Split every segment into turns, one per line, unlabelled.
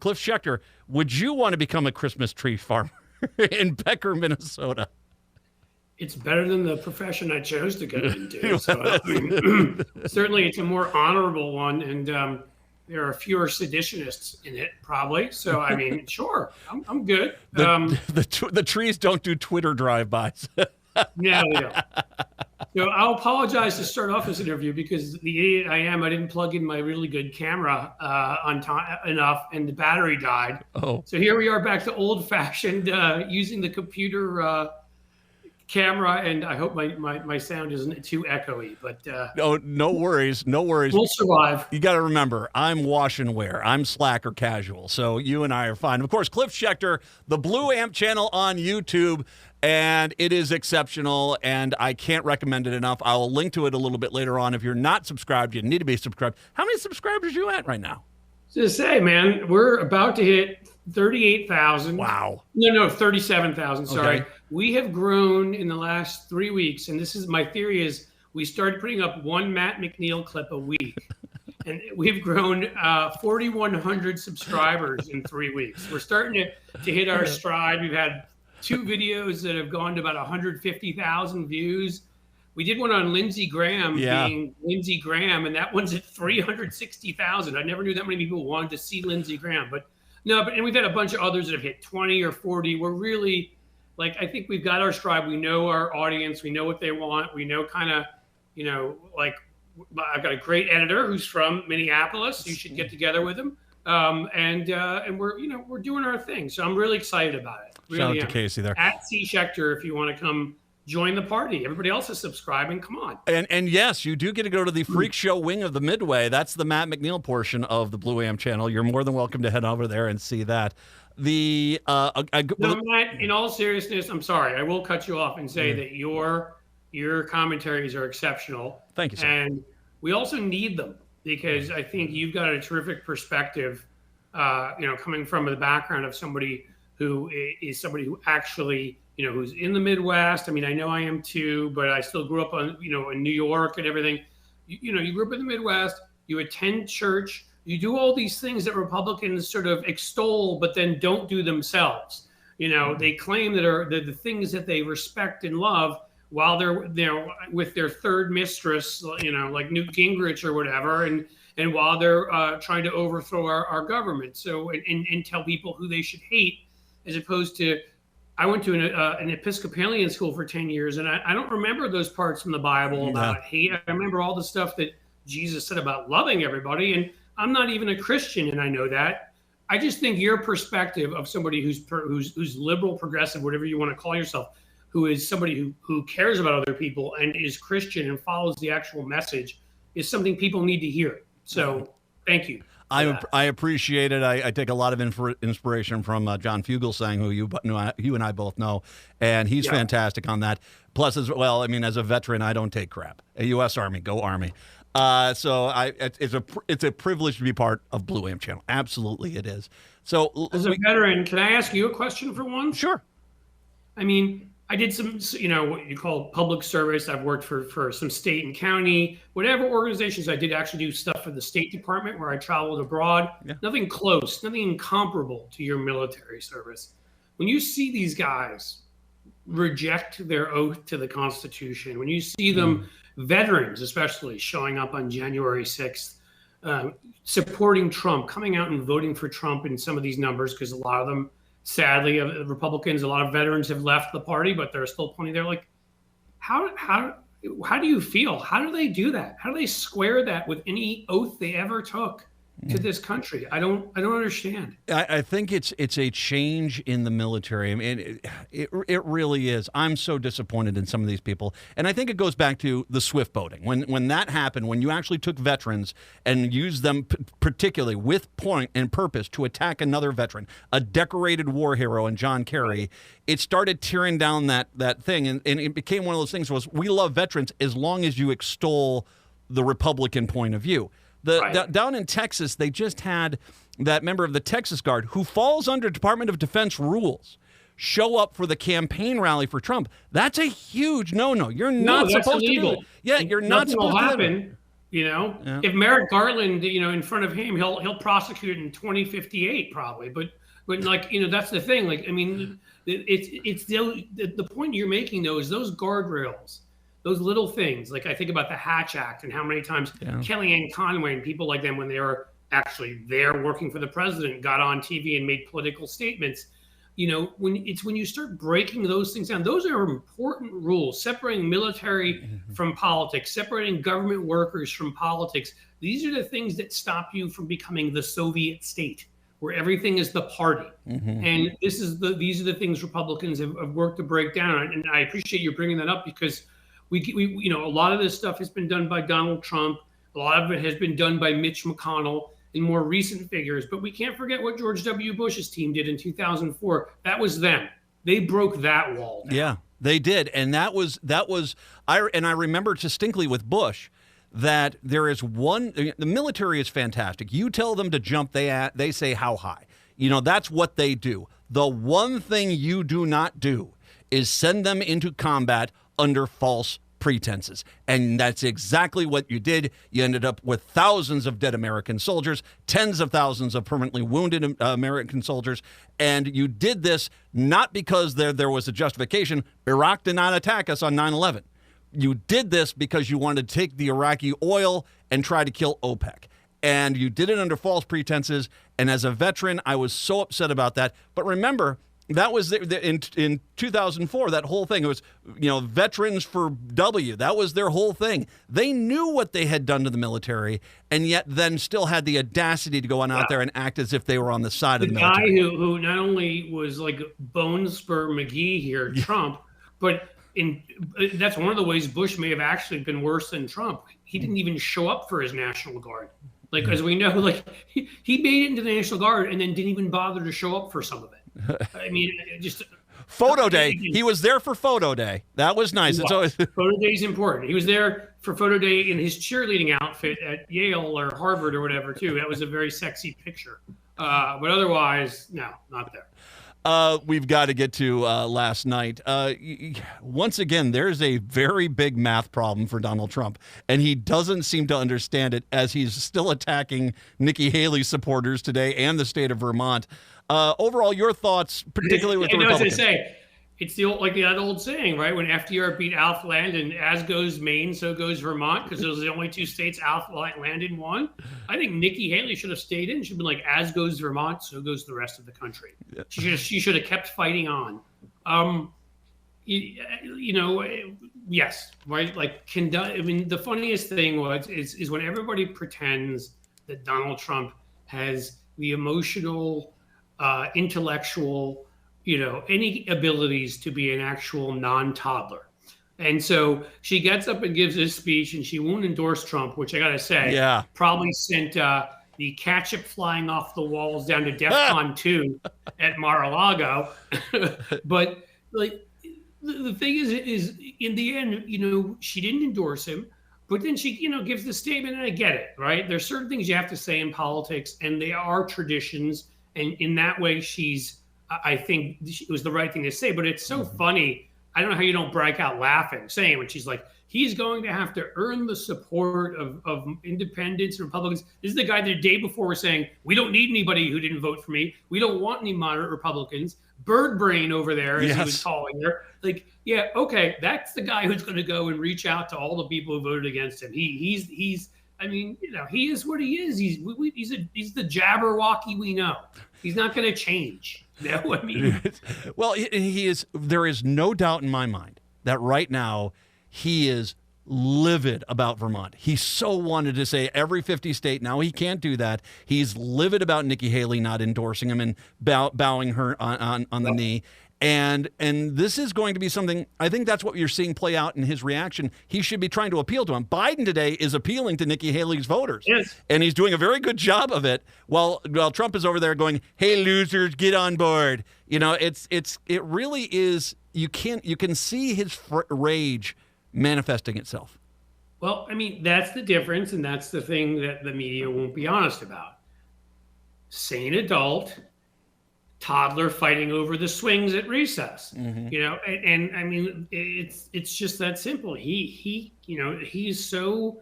Cliff Schecter, would you want to become a Christmas tree farmer in Becker, Minnesota?
It's better than the profession I chose to go into. So I mean, certainly it's a more honorable one, and there are fewer seditionists in it, probably. So I mean, sure, I'm good.
The trees don't do Twitter drive-bys.
No, they don't. So I'll apologize to start off this interview because the idiot I am, I didn't plug in my really good camera on time enough, and the battery died.
Oh.
So here we are back to old-fashioned using the computer camera, and I hope my sound isn't too echoey. But
no worries.
We'll survive.
You got to remember, I'm wash and wear. I'm Slack or casual, so you and I are fine. Of course, Cliff Schecter, the Blue Amp channel on YouTube. And it is exceptional, and I can't recommend it enough. I will link to it a little bit later on. If you're not subscribed, you need to be subscribed. How many subscribers are you at right now?
To say, man, we're about to hit 38,000.
Wow.
No, 37,000. Sorry.
Okay.
We have grown in the last 3 weeks, and this is my theory is we started putting up one Matt McNeil clip a week. And we've grown 4,100 subscribers in 3 weeks. We're starting to hit our stride. We've had 2 videos that have gone to about 150,000 views. We did one on Lindsey Graham being Lindsey Graham, and that one's at 360,000. I never knew that many people wanted to see Lindsey Graham. And we've had a bunch of others that have hit 20 or 40. We're really, I think we've got our stride. We know our audience. We know what they want. We know kind of, I've got a great editor who's from Minneapolis. You should get together with him. And we're doing our thing. So I'm really excited about it. Really
Shout out to Casey there.
At C Schecter, if you want to come join the party. Everybody else is subscribing. Come on.
And yes, you do get to go to the Freak Show wing of the Midway. That's the Matt McNeil portion of the Blue Amp channel. You're more than welcome to head over there and see that.
Matt, in all seriousness, I'm sorry. I will cut you off and say that your commentaries are exceptional.
Thank you, sir.
And we also need them because I think you've got a terrific perspective, coming from the background of somebody who is somebody who actually, who's in the Midwest. I mean, I know I am too, but I still grew up in New York and everything. You grew up in the Midwest, you attend church, you do all these things that Republicans sort of extol, but then don't do themselves. They claim that are the things that they respect and love while they're with their third mistress, like Newt Gingrich or whatever. And while they're trying to overthrow our government. So, and tell people who they should hate, as opposed to, I went to an Episcopalian school for 10 years, and I don't remember those parts from the Bible about hate. I remember all the stuff that Jesus said about loving everybody, and I'm not even a Christian, and I know that. I just think your perspective of somebody who's liberal, progressive, whatever you want to call yourself, who is somebody who cares about other people and is Christian and follows the actual message, is something people need to hear. So thank you.
I appreciate it. I take a lot of inspiration from John Fugelsang, who you and I both know, and he's fantastic on that. Plus, as well, I mean, as a veteran, I don't take crap. A U.S. Army, go Army. So it's a privilege to be part of Blue Amp Channel. Absolutely, it is. So,
as a veteran, can I ask you a question for once?
Sure.
I mean, I did some, what you call public service. I've worked for some state and county, whatever organizations. I did actually do stuff for the State Department where I traveled abroad. Yeah. Nothing close, nothing comparable to your military service. When you see these guys reject their oath to the Constitution, when you see them, veterans especially, showing up on January 6th, supporting Trump, coming out and voting for Trump in some of these numbers, because a lot of them, sadly, Republicans, a lot of veterans have left the party, but there are still plenty there. Like, how do you feel? How do they do that? How do they square that with any oath they ever took to this country? I don't understand.
I think it's a change in the military. I mean, it really is. I'm so disappointed in some of these people, and I think it goes back to the Swift boating. When that happened, when you actually took veterans and used them particularly with point and purpose to attack another veteran, a decorated war hero in John Kerry, it started tearing down that thing, and it became one of those things. Was we love veterans as long as you extol the Republican point of view. Down in Texas, they just had that member of the Texas Guard who falls under Department of Defense rules show up for the campaign rally for Trump. That's a huge no-no. You're not supposed to do it. Yeah, you're not supposed to do it. Yeah.
If Merrick Garland, in front of him, he'll prosecute in 2058 probably. But like, that's the thing. Like, I mean, it's the point you're making though is those guardrails, those little things. Like I think about the Hatch Act and how many times Kellyanne Conway and people like them, when they were actually there working for the president, got on TV and made political statements. When you start breaking those things down, those are important rules, separating military from politics, separating government workers from politics. These are the things that stop you from becoming the Soviet state, where everything is the party. And these are the things Republicans have worked to break down. And I appreciate you bringing that up, because we a lot of this stuff has been done by Donald Trump. A lot of it has been done by Mitch McConnell in more recent figures, but we can't forget what George W. Bush's team did in 2004. That was them. They broke that wall down.
Yeah, they did. And that was I remember distinctly with Bush that there is the military is fantastic. You tell them to jump, they say how high. That's what they do. The one thing you do not do is send them into combat under false pretenses. And that's exactly what you did. You ended up with thousands of dead American soldiers, tens of thousands of permanently wounded American soldiers. And you did this not because there was a justification. Iraq did not attack us on 9/11. You did this because you wanted to take the Iraqi oil and try to kill OPEC. And you did it under false pretenses. And as a veteran, I was so upset about that. But remember, that was in 2004, that whole thing. It was, Veterans for W. That was their whole thing. They knew what they had done to the military, and yet then still had the audacity to go on out there and act as if they were on the side of the military.
The guy who not only was like Bone Spur McGee here, Trump, but that's one of the ways Bush may have actually been worse than Trump. He didn't even show up for his National Guard. Like, as we know, like he made it into the National Guard and then didn't even bother to show up for some of it. I mean, just
photo day. He was there for photo day. That was nice. It's always
photo day is important. He was there for photo day in his cheerleading outfit at Yale or Harvard or whatever too. That was a very sexy picture. But otherwise, no, not there.
We've got to get to last night. Once again, there's a very big math problem for Donald Trump, and he doesn't seem to understand it, as he's still attacking Nikki Haley's supporters today and the state of Vermont. Overall, your thoughts, particularly with the Republicans?
As I say, it's that old saying, right? When FDR beat Alf Landon, as goes Maine, so goes Vermont, because those are the only two states Alf Landon won. I think Nikki Haley should have stayed in. She'd been like, as goes Vermont, so goes the rest of the country. Yeah. She should have kept fighting on. Yes, right? Like, the funniest thing is when everybody pretends that Donald Trump has the emotional, intellectual, any abilities to be an actual non-toddler. And so she gets up and gives this speech, and she won't endorse Trump, which I got to say, probably sent the ketchup flying off the walls down to DEFCON 2 at Mar-a-Lago. But like the thing is in the end, she didn't endorse him, but then she, gives the statement, and I get it, right? There's certain things you have to say in politics, and they are traditions. And in that way, I think it was the right thing to say, but it's so funny. I don't know how you don't break out laughing saying when she's like, he's going to have to earn the support of independents and Republicans. This is the guy the day before was saying, we don't need anybody who didn't vote for me. We don't want any moderate Republicans. Bird brain over there, as he was calling her. Like, yeah, okay, that's the guy who's going to go and reach out to all the people who voted against him. He's he is what he is. He's the Jabberwocky we know. He's not going to change.
Well, he is. There is no doubt in my mind that right now he is livid about Vermont. He so wanted to say every 50 state. Now he can't do that. He's livid about Nikki Haley not endorsing him and bowing her on the knee. And this is going to be something, I think that's what you're seeing play out in his reaction. He should be trying to appeal to him. Biden today is appealing to Nikki Haley's voters.
Yes.
And he's doing a very good job of it while Trump is over there going, hey, losers, get on board. It really is, you can see his rage manifesting itself.
Well, that's the difference, and that's the thing that the media won't be honest about. Sane adult, toddler fighting over the swings at recess. And it's just that simple. He's so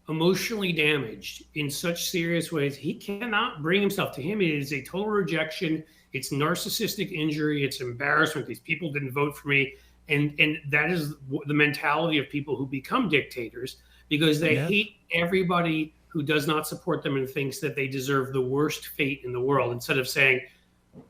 emotionally damaged in such serious ways, he cannot bring himself. To him, it is a total rejection. It's narcissistic injury. It's embarrassment. These people didn't vote for me. And that is the mentality of people who become dictators, because they hate everybody who does not support them and thinks that they deserve the worst fate in the world, instead of saying,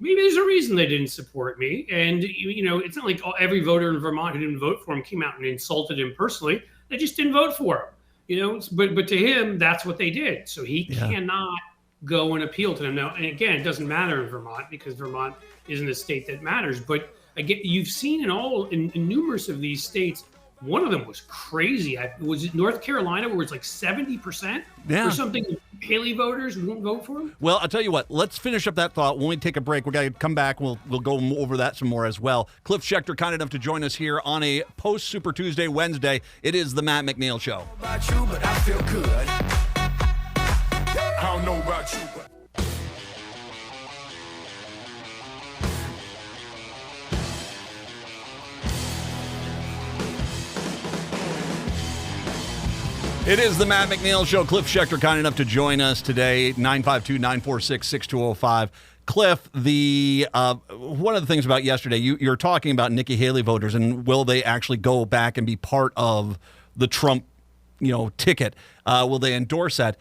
maybe there's a reason they didn't support me. And, it's not like every voter in Vermont who didn't vote for him came out and insulted him personally. They just didn't vote for him, but to him, that's what they did. So he cannot go and appeal to them. Now, and again, it doesn't matter in Vermont, because Vermont isn't a state that matters. But again, you've seen in numerous of these states, one of them was crazy. Was it North Carolina, where it's like 70% or something? Haley voters won't vote for him.
Well, I'll tell you what. Let's finish up that thought. When we take a break, we're going to come back. We'll go over that some more as well. Cliff Schecter, kind enough to join us here on a post Super Tuesday Wednesday. It is the Matt McNeil Show.
About you, but I feel good. I don't know about you, but.
It is the Matt McNeil Show. Cliff Schecter, kind enough to join us today, 952-946-6205. Cliff, one of the things about yesterday, you're talking about Nikki Haley voters, and will they actually go back and be part of the Trump, ticket? Will they endorse that?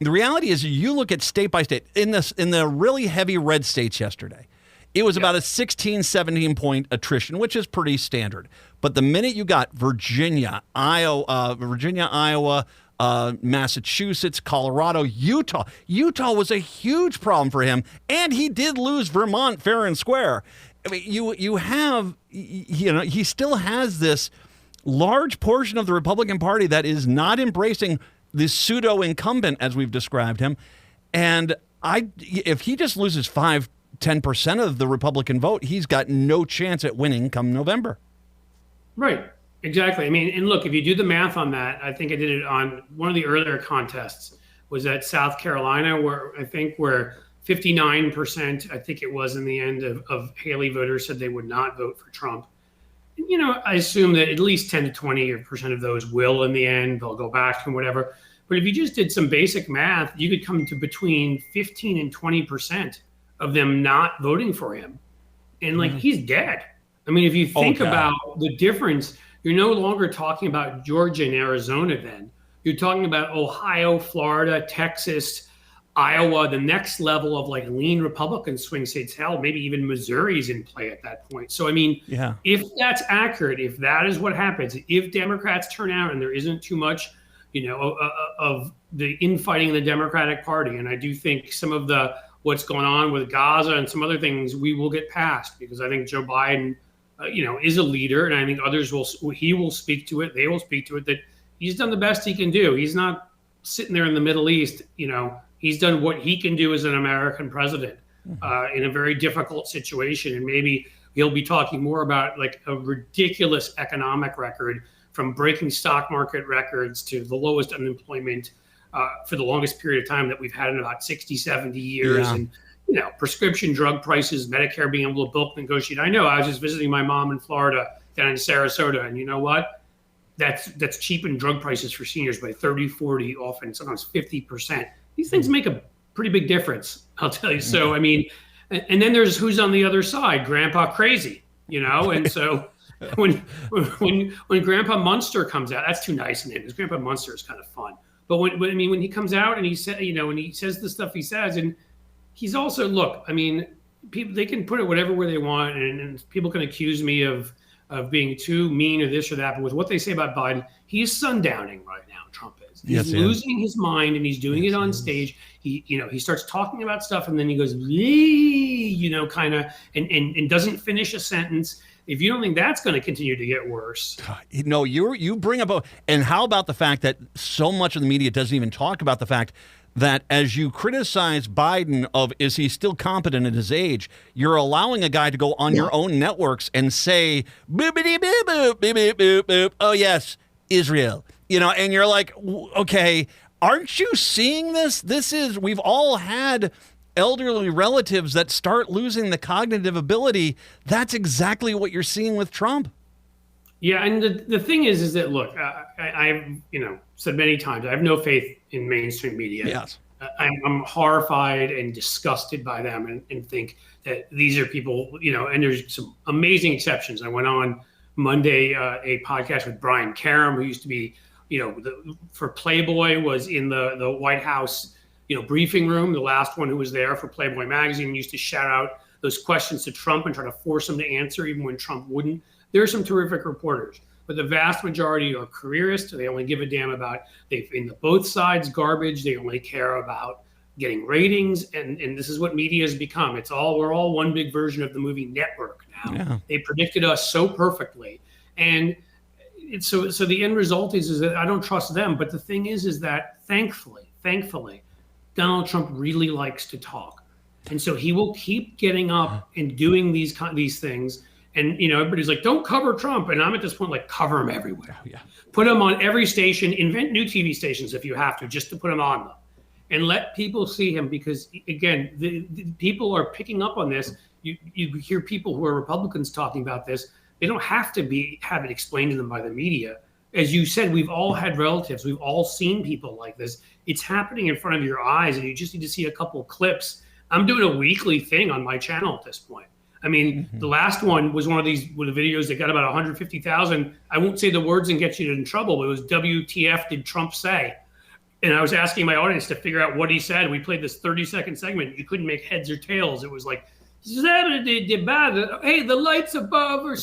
The reality is, you look at state by state, in the really heavy red states yesterday, it was about a 16, 17-point attrition, which is pretty standard. But the minute you got Virginia, Iowa, Massachusetts, Colorado, Utah was a huge problem for him, and he did lose Vermont fair and square. I mean, you have, he still has this large portion of the Republican Party that is not embracing the pseudo-incumbent, as we've described him. And if he just loses 5-10% of the Republican vote, he's got no chance at winning come November.
Right. Exactly. I mean, and look, if you do the math on that, I think I did it on one of the earlier contests, was at South Carolina, where 59%, I think it was in the end, of Haley voters said they would not vote for Trump. I assume that at least 10 to 20% of those will in the end. They'll go back and whatever. But if you just did some basic math, you could come to between 15 and 20% of them not voting for him. And he's dead. I mean, if you think about the difference, you're no longer talking about Georgia and Arizona then. You're talking about Ohio, Florida, Texas, Iowa, the next level of lean Republican swing states. Hell, maybe even Missouri's in play at that point. So, I mean, if that's accurate, if that is what happens, if Democrats turn out and there isn't too much, of the infighting in the Democratic Party, and I do think some of what's going on with Gaza and some other things we will get past, because I think Joe Biden, is a leader, and I think others will speak to it. They will speak to it, that he's done the best he can do. He's not sitting there in the Middle East. He's done what he can do as an American president in a very difficult situation. And maybe he'll be talking more about a ridiculous economic record, from breaking stock market records to the lowest unemployment for the longest period of time that we've had in about 60, 70 years. Yeah. And, prescription drug prices, Medicare being able to bulk negotiate. I know I was just visiting my mom in Florida down in Sarasota, and you know what? That's cheapened drug prices for seniors by 30, 40, often sometimes 50%. These things make a pretty big difference, I'll tell you. So, I mean, and then there's who's on the other side, Grandpa Crazy, and so when Grandpa Munster comes out, that's too nice a name, because Grandpa Munster is kind of fun. But when he comes out and he said, and he says the stuff he says, and he's also, look, I mean, people, they can put it whatever way they want, and people can accuse me of being too mean or this or that. But with what they say about Biden, he's sundowning right now. Trump is. He's losing his mind, and he's doing it on stage. He starts talking about stuff, and then he goes, kind of, and doesn't finish a sentence. If you don't think that's going to continue to get worse.
No, you bring up, and how about the fact that so much of the media doesn't even talk about the fact that as you criticize Biden of, is he still competent at his age, you're allowing a guy to go on your own networks and say, boopity boop boop, boop boop boop boop, oh yes, Israel. And you're like, okay, aren't you seeing this? We've all had elderly relatives that start losing the cognitive ability. That's exactly what you're seeing with Trump.
Yeah, and the thing is that look, I've said many times I have no faith in mainstream media.
Yes.
I'm horrified and disgusted by them, and think that these are people, and there's some amazing exceptions. I went on Monday a podcast with Brian Karem, who used to be, for Playboy, was in the White House, briefing room, the last one who was there for Playboy magazine, used to shout out those questions to Trump and try to force him to answer even when Trump wouldn't. There are some terrific reporters, but the vast majority are careerists. They only give a damn about in the both sides garbage. They only care about getting ratings, and this is what media has become. We're all one big version of the movie Network now. Yeah. They predicted us so perfectly, and so the end result is that I don't trust them. But the thing is that thankfully, Donald Trump really likes to talk, and so he will keep getting up and doing these things. And, everybody's like, don't cover Trump. And I'm at this point, like, cover him everywhere. Oh, yeah. Put him on every station, invent new TV stations if you have to, just to put him on them. And let people see him because, again, the people are picking up on this. You hear people who are Republicans talking about this. They don't have to have it explained to them by the media. As you said, we've all had relatives. We've all seen people like this. It's happening in front of your eyes, and you just need to see a couple of clips. I'm doing a weekly thing on my channel at this point. I mean, the last one was one of these with the videos that got about 150,000. I won't say the words and get you in trouble, but it was WTF did Trump say? And I was asking my audience to figure out what he said. We played this 30-second segment. You couldn't make heads or tails. It was like, hey, the lights above are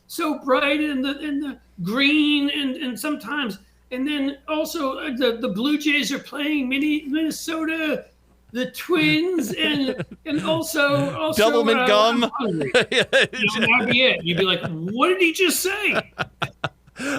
so bright and the green and sometimes. And then also the Blue Jays are playing Minnesota, the Twins, and also
Doublemint gum.
That'd be it. You'd be like, what did he just say?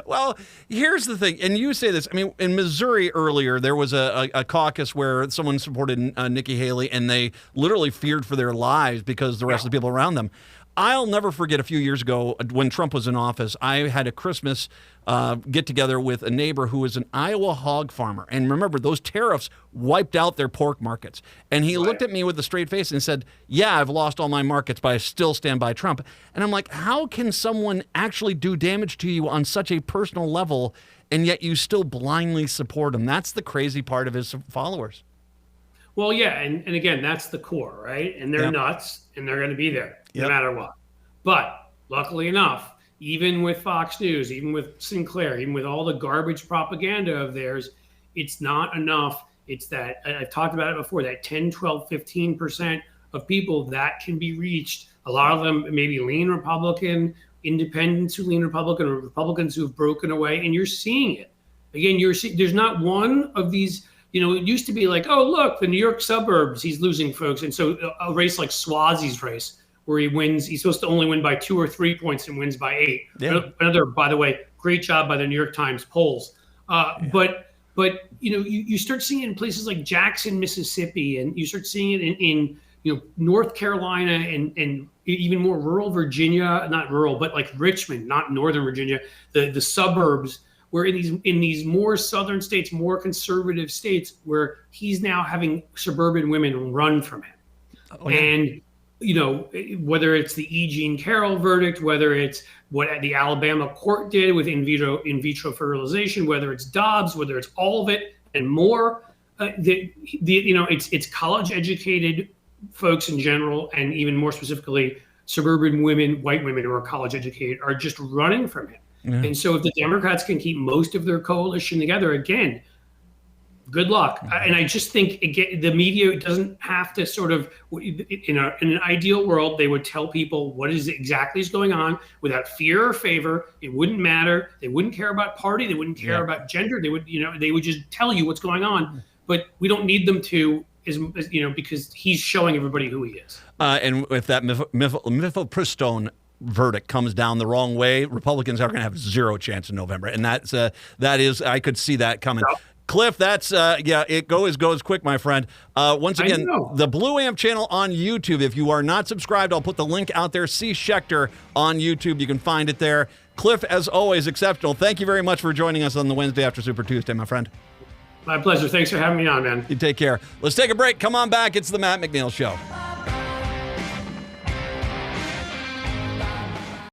Well, here's the thing, and you say this. I mean, in Missouri earlier, there was a caucus where someone supported Nikki Haley, and they literally feared for their lives because the rest of the people around them. I'll never forget a few years ago when Trump was in office, I had a Christmas get-together with a neighbor who was an Iowa hog farmer. And remember, those tariffs wiped out their pork markets. And he looked at me with a straight face and said, yeah, I've lost all my markets, but I still stand by Trump. And I'm like, how can someone actually do damage to you on such a personal level, and yet you still blindly support him? That's the crazy part of his followers.
Well, yeah, and again, that's the core, right? And they're nuts, and they're going to be there no matter what. But luckily enough, even with Fox News, even with Sinclair, even with all the garbage propaganda of theirs, it's not enough. It's that, I've talked about it before, that 10, 12, 15% of people that can be reached. A lot of them maybe lean Republican, independents who lean Republican, or Republicans who have broken away, and you're seeing it. Again, there's not one of these. It used to be like, oh, look, the New York suburbs, he's losing folks. And so a race like Swazi's race, where he wins, he's supposed to only win by 2 or 3 points and wins by 8. Yeah. Another, by the way, great job by the New York Times polls. But you start seeing it in places like Jackson, Mississippi, and you start seeing it in North Carolina and even more rural Virginia, not rural, but like Richmond, not Northern Virginia, the suburbs. Where in these more southern states, more conservative states, where he's now having suburban women run from him. Oh, yeah. And, whether it's the E. Jean Carroll verdict, whether it's what the Alabama court did with in vitro fertilization, whether it's Dobbs, whether it's all of it and more, it's college educated folks in general, and even more specifically, suburban women, white women who are college educated, are just running from him. Yeah. And so if the Democrats can keep most of their coalition together, again, good luck. And I just think, again, the media doesn't have to sort of, in an ideal world, they would tell people what exactly is going on without fear or favor. It wouldn't matter. They wouldn't care about party. They wouldn't care about gender. They would just tell you what's going on. But we don't need them to, because he's showing everybody who he is.
And if that mifepristone verdict comes down the wrong way, Republicans are going to have zero chance in November, and that is I could see that coming. No. Cliff, that's it goes quick, my friend. Once again, the Blue Amp channel on YouTube. If you are not subscribed, I'll put the link out there. See Schecter on YouTube. You can find it there. Cliff, as always, exceptional. Thank you very much for joining us on the Wednesday after Super Tuesday, my friend.
My pleasure. Thanks for having me on, man.
You take care. Let's take a break. Come on back. It's the Matt McNeil Show.